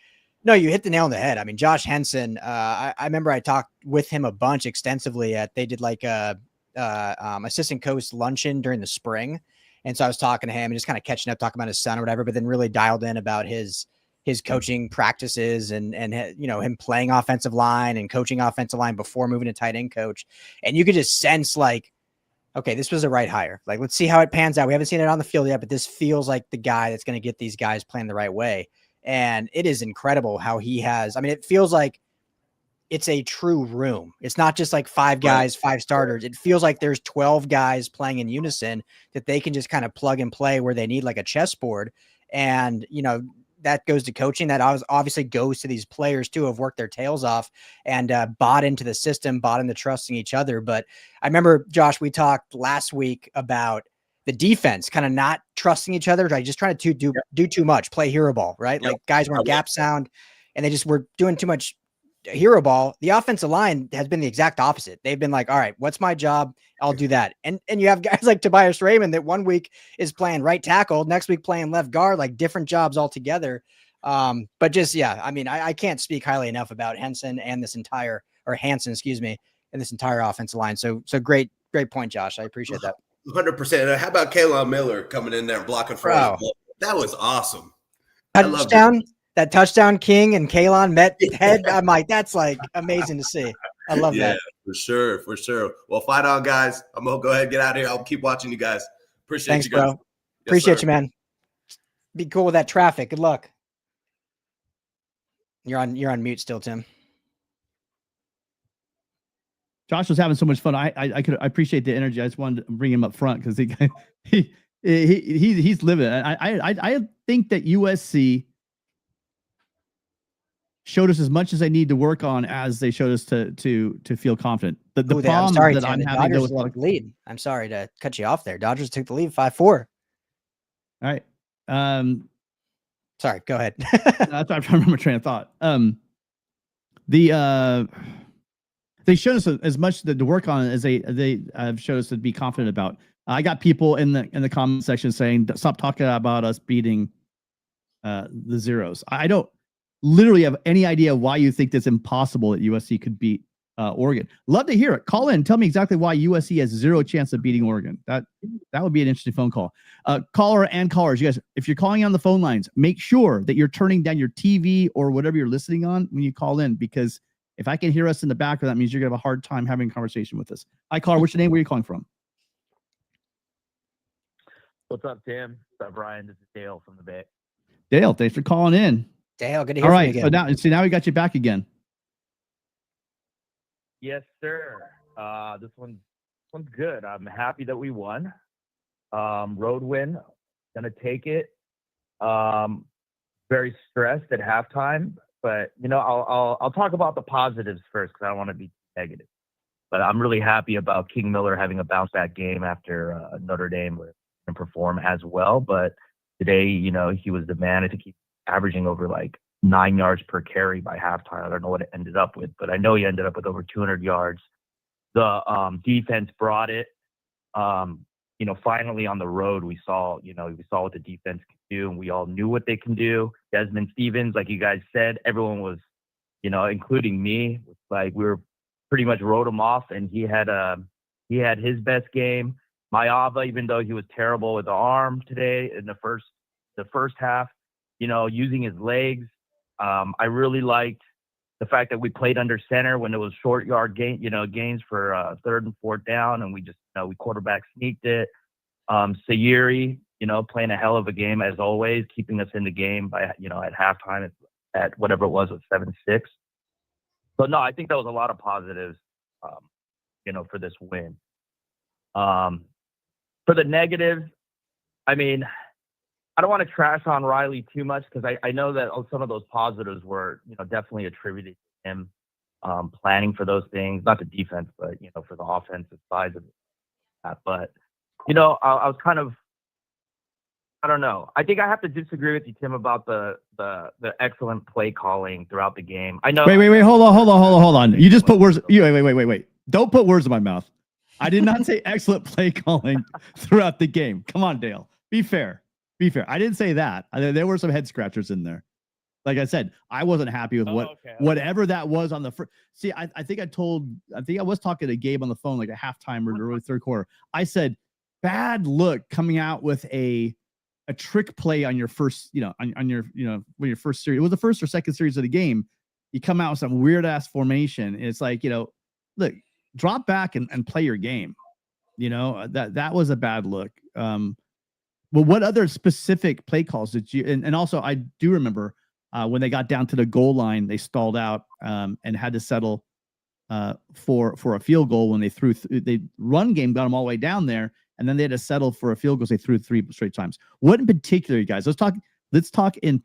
no, you hit the nail on the head. I mean, Josh Henson, I remember I talked with him a bunch extensively they did like a assistant coach luncheon during the spring. And so I was talking to him and just kind of catching up, talking about his son or whatever, but then really dialed in about his coaching practices and him playing offensive line and coaching offensive line before moving to tight end coach. And you could just sense like, okay, this was the right hire. Like, let's see how it pans out. We haven't seen it on the field yet, but this feels like the guy that's going to get these guys playing the right way. And it is incredible how he has, it feels like it's a true room. It's not just like 5 guys, 5 starters. It feels like there's 12 guys playing in unison that they can just kind of plug and play where they need like a chessboard. And, that goes to coaching. That obviously goes to these players too, have worked their tails off and bought into the system, bought into trusting each other. But I remember, Josh, we talked last week about the defense kind of not trusting each other, right? Just trying to do too much, play hero ball, right? Like guys weren't gap sound and they just were doing too much hero ball. The offensive line has been the exact opposite. They've been like, all right, what's my job? I'll do that. And you have guys like Tobias Raymond that one week is playing right tackle, next week playing left guard, like different jobs altogether. But just, I can't speak highly enough about Hanson and this entire offensive line. So great point, Josh. I appreciate that. 100%. How about Kalon Miller coming in there and blocking for us? That was awesome. That touchdown king and Kalon met head. I'm like, that's like amazing to see. I love that. For sure. Well, fight on, guys. I'm gonna go ahead and get out of here. I'll keep watching you guys. Appreciate you guys. Bro. Appreciate you, man. Be cool with that traffic. Good luck. You're on mute still, Tim. Josh was having so much fun. I appreciate the energy. I just wanted to bring him up front because he's living. I think that USC showed us as much as they need to work on as they showed us to feel confident. The problem that I'm having Dodgers took the lead. I'm sorry to cut you off there. Dodgers took the lead 5-4. All right. Sorry, go ahead. I'm trying to remember my train of thought. They showed us as much to work on as they have showed us to be confident about. I got people in the comment section saying, "Stop talking about us beating the Zeros." I don't literally have any idea why you think it's impossible that USC could beat Oregon. Love to hear it. Call in. Tell me exactly why USC has 0 chance of beating Oregon. That would be an interesting phone call. Caller and callers, you guys, if you're calling on the phone lines, make sure that you're turning down your TV or whatever you're listening on when you call in, because if I can hear us in the background, that means you're going to have a hard time having a conversation with us. Hi, caller. What's your name? Where are you calling from? What's up, Tim? What's up, Ryan? This is Dale from the Bay. Dale, thanks for calling in. Dale, good to hear from you again. So now we got you back again. Yes, sir. This one's good. I'm happy that we won. Road win. Gonna take it. Very stressed at halftime, but I'll talk about the positives first because I don't want to be negative. But I'm really happy about King Miller having a bounce back game after Notre Dame and perform as well. But today, he was the man. I think he's averaging over like 9 yards per carry by halftime. I don't know what it ended up with, but I know he ended up with over 200 yards. The defense brought it. Finally on the road, we saw what the defense can do, and we all knew what they can do. Desman Stephens, like you guys said, everyone was, including me, like we were pretty much wrote him off, and he had his best game. Maiava, even though he was terrible with the arm today in the first half, using his legs. I really liked the fact that we played under center when it was short yard gains for third and fourth down, and we just we quarterback sneaked it. Sayuri, playing a hell of a game as always, keeping us in the game by at halftime at whatever it was 7-6. So no, I think that was a lot of positives, for this win. For the negatives, I mean, I don't want to trash on Riley too much because I know that some of those positives were, definitely attributed to him planning for those things, not the defense, but, for the offensive side of that. But, I was kind of, I don't know. I think I have to disagree with you, Tim, about the excellent play calling throughout the game. I know. Wait. Hold on. You just put words. Wait. Don't put words in my mouth. I did not say excellent play calling throughout the game. Come on, Dale. Be fair. I didn't say that. There were some head scratchers in there. Like I said, I wasn't happy with whatever that was on the first. See, I think I was talking to Gabe on the phone like a halftime or early third quarter. I said, bad look coming out with a trick play on your first, on your first series. It was the first or second series of the game. You come out with some weird ass formation. And it's like, look, drop back and play your game. That was a bad look. Well, what other specific play calls did you? And also, I do remember when they got down to the goal line, they stalled out and had to settle for a field goal when they threw. They run game got them all the way down there, and then they had to settle for a field goal. They threw 3 straight times. What in particular, you guys? Let's talk in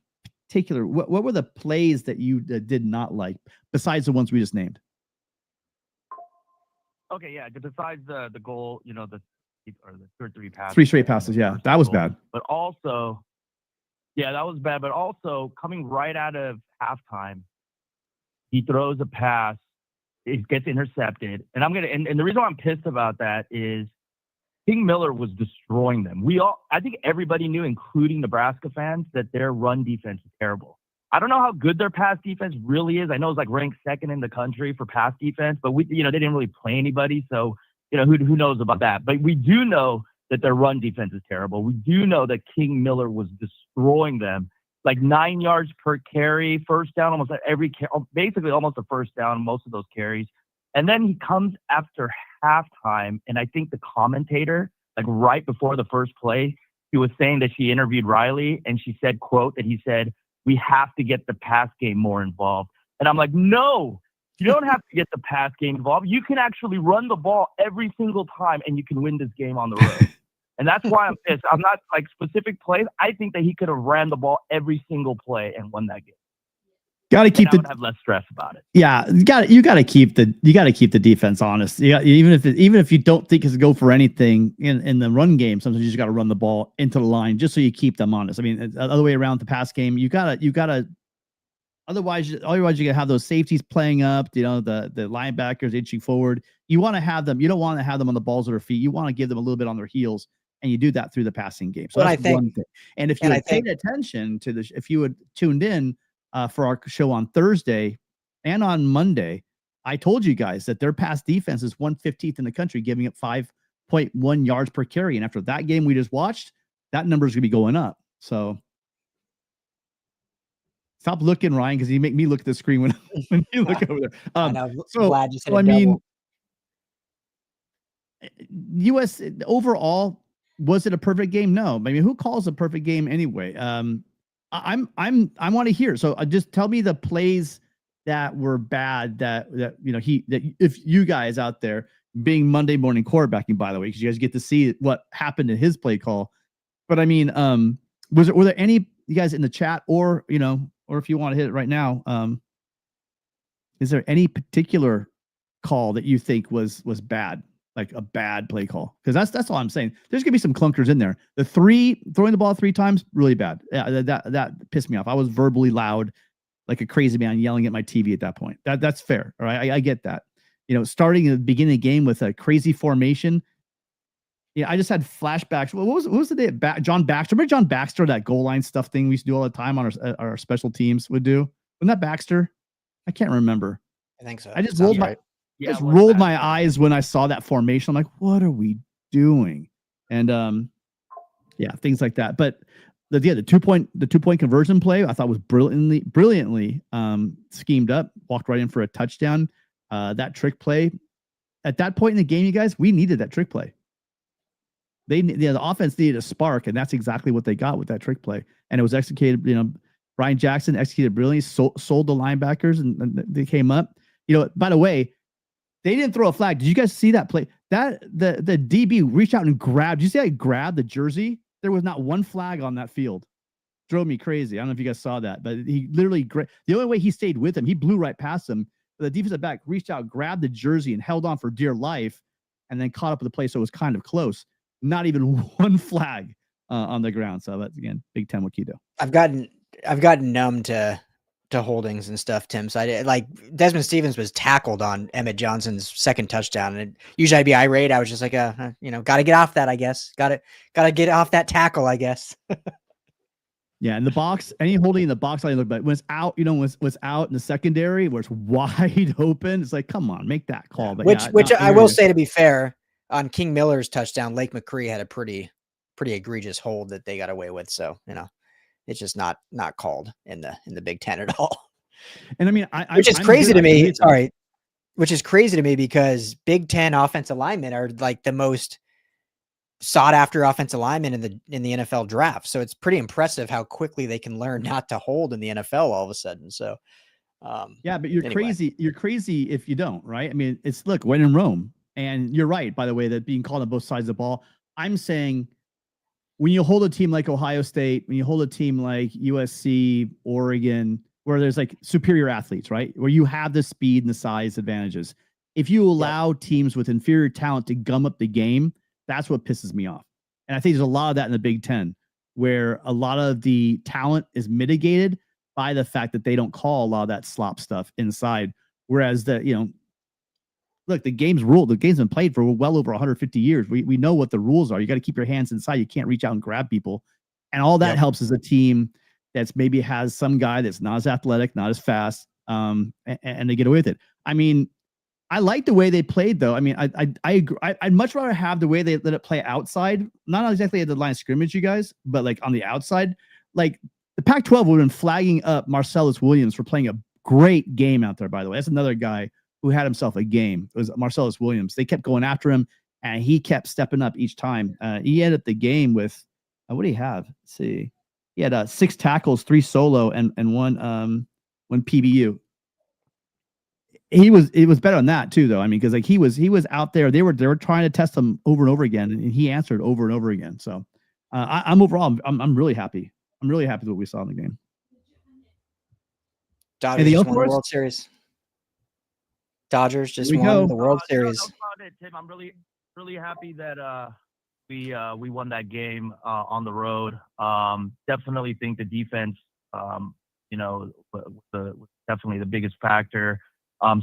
particular. What were the plays that you did not like besides the ones we just named? Okay, yeah. Besides the goal, the 2 or 3 passes. 3 straight passes, yeah. That was bad. But also, yeah, that was bad. But also, coming right out of halftime, he throws a pass. It gets intercepted. And and the reason why I'm pissed about that is King Miller was destroying them. I think everybody knew, including Nebraska fans, that their run defense is terrible. I don't know how good their pass defense really is. I know it's like ranked second in the country for pass defense, but they didn't really play anybody. So, who knows about that? But we do know that their run defense is terrible. We do know that King Miller was destroying them, like 9 yards per carry, first down, almost basically almost a first down, most of those carries. And then he comes after halftime, and I think the commentator, like right before the first play, he was saying that she interviewed Riley, and she said, quote, that he said, "We have to get the pass game more involved." And I'm like, no, you don't have to get the pass game involved. You can actually run the ball every single time, and you can win this game on the road. And that's why I'm pissed. I'm not like specific plays. I think that he could have ran the ball every single play and won that game. Got to keep I would have less stress about it. Yeah, you got to keep the defense honest. Even if you don't think it's go for anything in the run game, sometimes you just got to run the ball into the line just so you keep them honest. I mean, the other way around, the pass game, you gotta. Otherwise, you're gonna have those safeties playing up. The linebackers inching forward. You want to have them. You don't want to have them on the balls of their feet. You want to give them a little bit on their heels, and you do that through the passing game. So that's one thing. And if you had paid attention to this, if you had tuned in for our show on Thursday and on Monday, I told you guys that their pass defense is 115th in the country, giving up 5.1 yards per carry. And after that game we just watched, that number is going to be going up. So stop looking, Ryan, because you make me look at the screen when you look over there. Glad you said US overall, was it a perfect game? No. I mean, who calls a perfect game anyway? I want to hear. So just tell me the plays that were bad that if you guys out there being Monday morning quarterbacking, by the way, because you guys get to see what happened in his play call. But I mean, were there any, you guys in the chat or if you want to hit it right now, is there any particular call that you think was bad? Like a bad play call, because that's all I'm saying. There's gonna be some clunkers in there. Throwing the ball 3 times, really bad. Yeah, that pissed me off. I was verbally loud, like a crazy man, yelling at my TV at that point. That's fair. All right, I get that. Starting at the beginning of the game with a crazy formation. Yeah, I just had flashbacks. What was the day at John Baxter? Remember John Baxter, that goal line stuff thing we used to do all the time on our special teams would do? Wasn't that Baxter? I can't remember. I think so. I just rolled my eyes when I saw that formation. I'm like, what are we doing? And yeah, things like that. But the 2-point conversion play I thought was brilliantly schemed up, walked right in for a touchdown. That trick play at that point in the game, you guys, we needed that trick play. The offense needed a spark, and that's exactly what they got with that trick play. And it was executed. Brian Jackson executed brilliantly, sold the linebackers, and they came up. By the way, they didn't throw a flag. Did you guys see that play? That the DB reached out and grabbed. Did you see I grabbed the jersey? There was not one flag on that field. Drove me crazy. I don't know if you guys saw that, but he literally the only way he stayed with him, he blew right past him. The defensive back reached out, grabbed the jersey, and held on for dear life, and then caught up with the play. So it was kind of close. Not even one flag on the ground. So that's, again, Big Ten Wakido. I've gotten numb to holdings and stuff, Tim. So I like Desman Stephens was tackled on Emmitt Johnson's second touchdown, and usually I'd be irate. I was just like, got to get off that, I guess. Got to get off that tackle, I guess. Yeah, in the box, any holding in the box, I look, but when it's out, was out in the secondary where it's wide open, it's like, come on, make that call. But which I will say, to be fair, on King Miller's touchdown, Lake McCree had a pretty egregious hold that they got away with. So it's just not called in the Big Ten at all. And I mean, which is crazy to me. Sorry, which is crazy to me because Big Ten offensive linemen are like the most sought after offensive linemen in the NFL draft. So it's pretty impressive how quickly they can learn not to hold in the NFL all of a sudden. So yeah, but you're crazy. You're crazy if you don't, right? I mean, look, when in Rome. And you're right, by the way, that being called on both sides of the ball. I'm saying when you hold a team like Ohio State, when you hold a team like USC, Oregon, where there's like superior athletes, right? Where you have the speed and the size advantages. If you allow teams with inferior talent to gum up the game, that's what pisses me off. And I think there's a lot of that in the Big Ten, where a lot of the talent is mitigated by the fact that they don't call a lot of that slop stuff inside. Whereas look, the game's ruled. The game's been played for well over 150 years. We know what the rules are. You got to keep your hands inside. You can't reach out and grab people. And all that helps is a team that's maybe has some guy that's not as athletic, not as fast, and they get away with it. I mean, I like the way they played, though. I mean, I agree. I'd much rather have the way they let it play outside, not exactly at the line of scrimmage, you guys, but like on the outside. Like the Pac-12 would have been flagging up Marcellus Williams for playing a great game out there, by the way. That's another guy who had himself a game. It was Marcellus Williams. They kept going after him, and he kept stepping up each time. He ended the game with, what did he have? Let's see. He had 6 tackles, 3 solo, and one PBU. It was better than that too, though. I mean, because like he was out there. They were trying to test him over and over again, and he answered over and over again. So I'm overall, I'm really happy. I'm really happy with what we saw in the game. Dodgers just won the World Series. Dodgers just won the World Series. Tim, I'm really, really happy that we won that game on the road. Definitely think the defense, was definitely the biggest factor.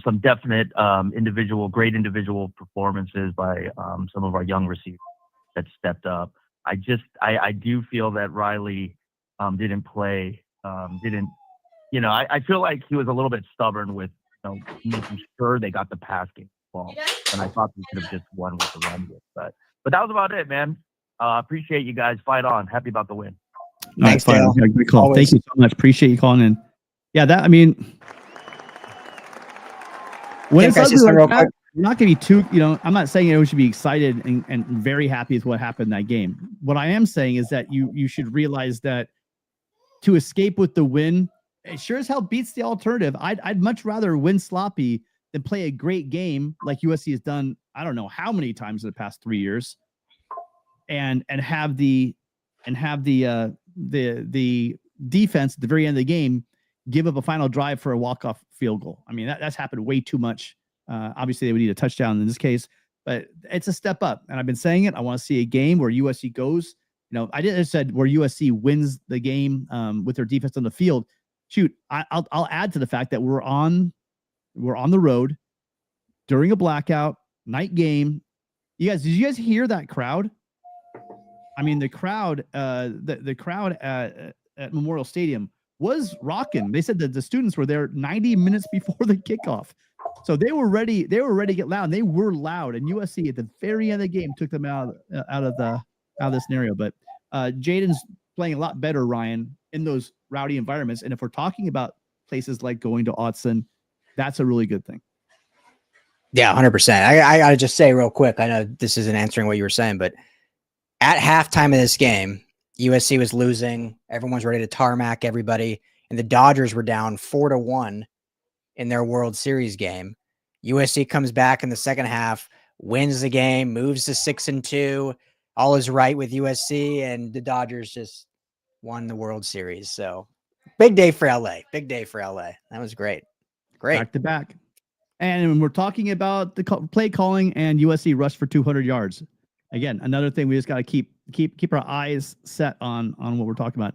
Some definite great individual performances by some of our young receivers that stepped up. I do feel that Riley didn't play. I feel like he was a little bit stubborn with making sure they got the pass game ball, and I thought we could have just won with the run game. But that was about it, man. Appreciate you guys. Fight on. Happy about the win. Thanks, Dale. Yeah, good call. Thank you so much. Appreciate you calling in. Yeah, I mean, when it's ugly like that, we're not going to be too, I'm not saying we should be excited and very happy with what happened in that game. What I am saying is that you should realize that to escape with the win, it sure as hell beats the alternative. I'd much rather win sloppy than play a great game like USC has done. I don't know how many times in the past 3 years, and have the defense at the very end of the game give up a final drive for a walk-off field goal. I mean, that's happened way too much. Obviously, they would need a touchdown in this case, but it's a step up. And I've been saying it. I want to see a game where USC goes. I said where USC wins the game with their defense on the field. Shoot, I'll add to the fact that we're on the road during a blackout night game. Did you guys hear that crowd? I mean, the crowd, the crowd at Memorial Stadium was rocking. They said that the students were there 90 minutes before the kickoff. So they were ready. They were ready to get loud. And they were loud. And USC at the very end of the game took them out of out of this scenario. But Jayden's playing a lot better, Ryan, in those rowdy environments. And if we're talking about places like going to Autzen, that's a really good thing. Yeah, 100%. I got to just say real quick, I know this isn't answering what you were saying, but at halftime of this game, USC was losing. Everyone's ready to tarmac everybody. And the Dodgers were down 4-1 in their World Series game. USC comes back in the second half, wins the game, moves to 6-2. All is right with USC, and the Dodgers just won the World Series. So big day for LA. Big day for LA. That was great. Great. Back to back. And when we're talking about the play calling and USC rushed for 200 yards. Again, another thing we just got to keep our eyes set on what we're talking about.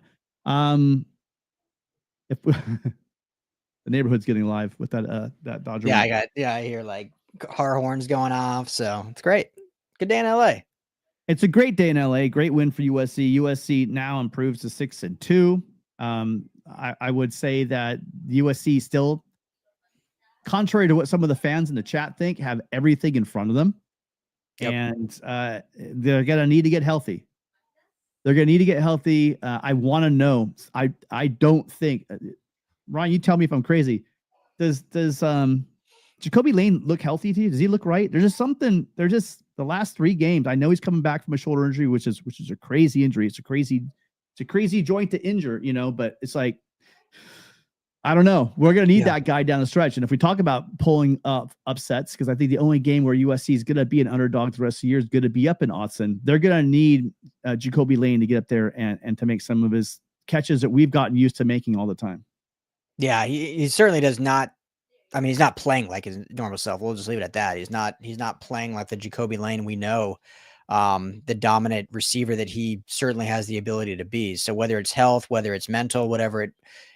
If we, the neighborhood's getting live with that Dodger. Yeah, I hear like car horns going off. So it's great. Good day in LA. It's a great day in LA. Great win for USC. USC now improves to 6-2. I would say that USC still, contrary to what some of the fans in the chat think, have everything in front of them. Yep. And they're going to need to get healthy. I want to know. I don't think, Ryan, you tell me if I'm crazy. Does Jacoby Lane look healthy to you? Does he look right? There's just something. They're just the last 3 games. I know he's coming back from a shoulder injury, which is a crazy injury. It's a crazy joint to injure, but it's like, I don't know. We're going to need that guy down the stretch. And if we talk about pulling up upsets, because I think the only game where USC is going to be an underdog the rest of the year is going to be up in Autzen. They're going to need Jacoby Lane to get up there and to make some of his catches that we've gotten used to making all the time. Yeah, he certainly does not. I mean, he's not playing like his normal self. We'll just leave it at that. He's not playing like the Jacoby Lane we know, the dominant receiver that he certainly has the ability to be. So whether it's health, whether it's mental, whatever it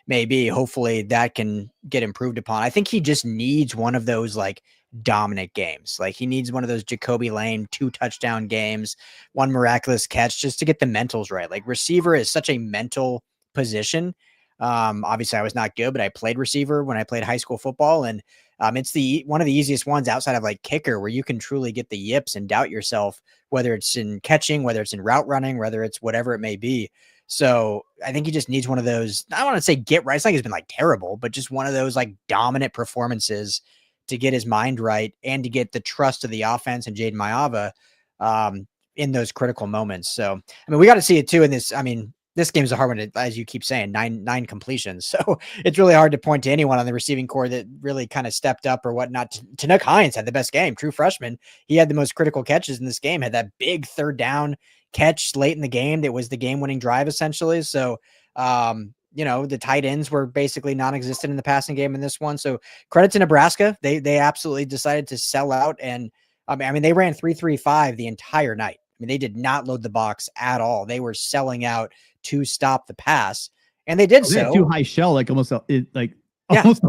may be, hopefully that can get improved upon. I think he just needs one of those like dominant games. Like he needs one of those Jacoby Lane 2 touchdown games, one miraculous catch, just to get the mentals right. Like receiver is such a mental position. Obviously I was not good, but I played receiver when I played high school football. And it's one of the easiest ones outside of like kicker, where you can truly get the yips and doubt yourself, whether it's in catching, whether it's in route running, whether it's whatever it may be. So I think he just needs one of those, I don't want to say get right. It's like he's been like terrible, but just one of those like dominant performances to get his mind right and to get the trust of the offense and Jayden Maiava in those critical moments. So, I mean, we got to see it too in this. I mean, this game's a hard one, as you keep saying, nine completions. So it's really hard to point to anyone on the receiving core that really kind of stepped up or whatnot. Tanook Hines had the best game, true freshman. He had the most critical catches in this game, had that big 3rd down catch late in the game that was the game-winning drive, essentially. So, the tight ends were basically non-existent in the passing game in this one. So credit to Nebraska. They absolutely decided to sell out. And I mean, they ran 3-3-5 the entire night. I mean, they did not load the box at all. They were selling out to stop the pass, and they did so. Too high shell, like almost the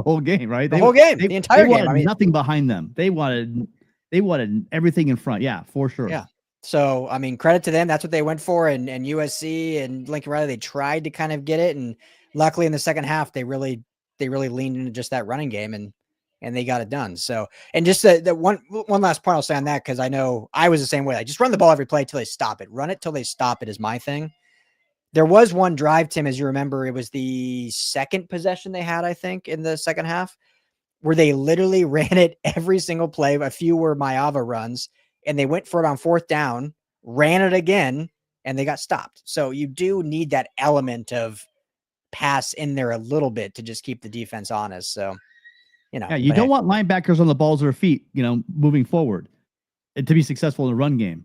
whole game, right? The whole game, the entire game. I mean, nothing behind them. They wanted everything in front. Yeah, for sure. Yeah. So I mean, credit to them. That's what they went for, and USC and Lincoln Riley, they tried to kind of get it, and luckily in the second half, they really leaned into just that running game and they got it done. So, and just the one last point I'll say on that, because I know I was the same way. Like, just run the ball every play till they stop it. Run it till they stop it is my thing. There was one drive, Tim, as you remember, it was the second possession they had, I think, in the second half, where they literally ran it every single play. A few were Maiava runs, and they went for it on 4th down, ran it again, and they got stopped. So you do need that element of pass in there a little bit to just keep the defense honest. So, you don't want linebackers on the balls of their feet, moving forward to be successful in the run game.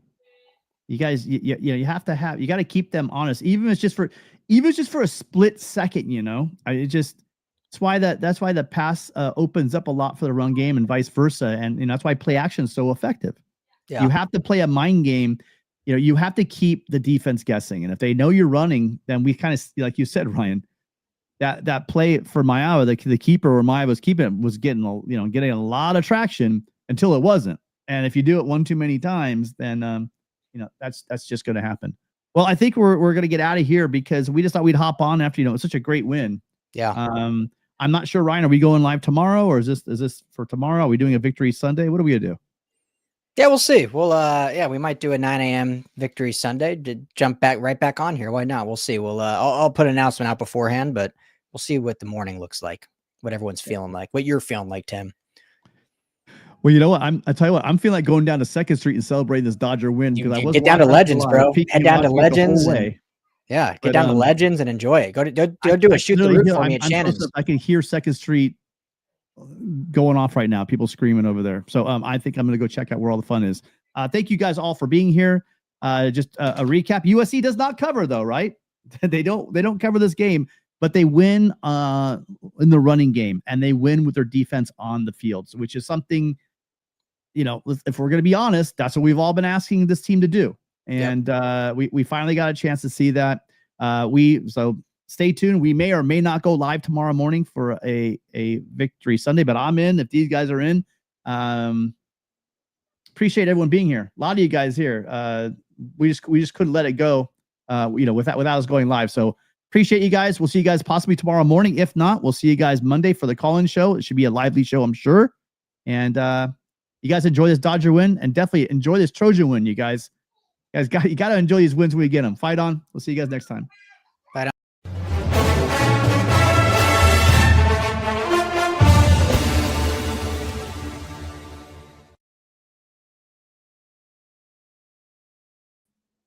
You guys, you got to keep them honest, even if it's just for a split second. That's why the pass opens up a lot for the run game and vice versa, and that's why play action is so effective. Yeah. You have to play a mind game. You have to keep the defense guessing, and if they know you're running, then we kind of, like you said, Ryan, that play for Maiava, the keeper where Maiava was keeping it was getting a lot of traction until it wasn't, and if you do it one too many times, then that's just going to happen. Well, I think we're going to get out of here because we just thought we'd hop on after, it's such a great win. Yeah. I'm not sure, Ryan, are we going live tomorrow or is this for tomorrow? Are we doing a victory Sunday? What are we going to do? Yeah, we'll see. We'll we might do a 9 a.m. victory Sunday to jump right back on here. Why not? We'll see. I'll put an announcement out beforehand, but we'll see what the morning looks like, what everyone's feeling like, what you're feeling like, Tim. Well, you know what? I tell you what, I'm feeling like going down to 2nd Street and celebrating this Dodger win because I was get down to Legends, bro. Head down to Legends. Get down to Legends and enjoy it. Go do a shoot the roof for me at Shannon's. I can hear 2nd Street going off right now. People screaming over there. So I think I'm going to go check out where all the fun is. Thank you guys all for being here. Just a recap. USC does not cover though, right? They don't cover this game, but they win in the running game and they win with their defense on the field, which is something, if we're going to be honest, that's what we've all been asking this team to do. And we finally got a chance to see that. So stay tuned. We may or may not go live tomorrow morning for a victory Sunday, but I'm in if these guys are in. Appreciate everyone being here. A lot of you guys here. We just couldn't let it go, without us going live. So appreciate you guys. We'll see you guys possibly tomorrow morning. If not, we'll see you guys Monday for the call-in show. It should be a lively show, I'm sure. And you guys enjoy this Dodger win and definitely enjoy this Trojan win, you guys. You got to enjoy these wins when we get them. Fight on. We'll see you guys next time.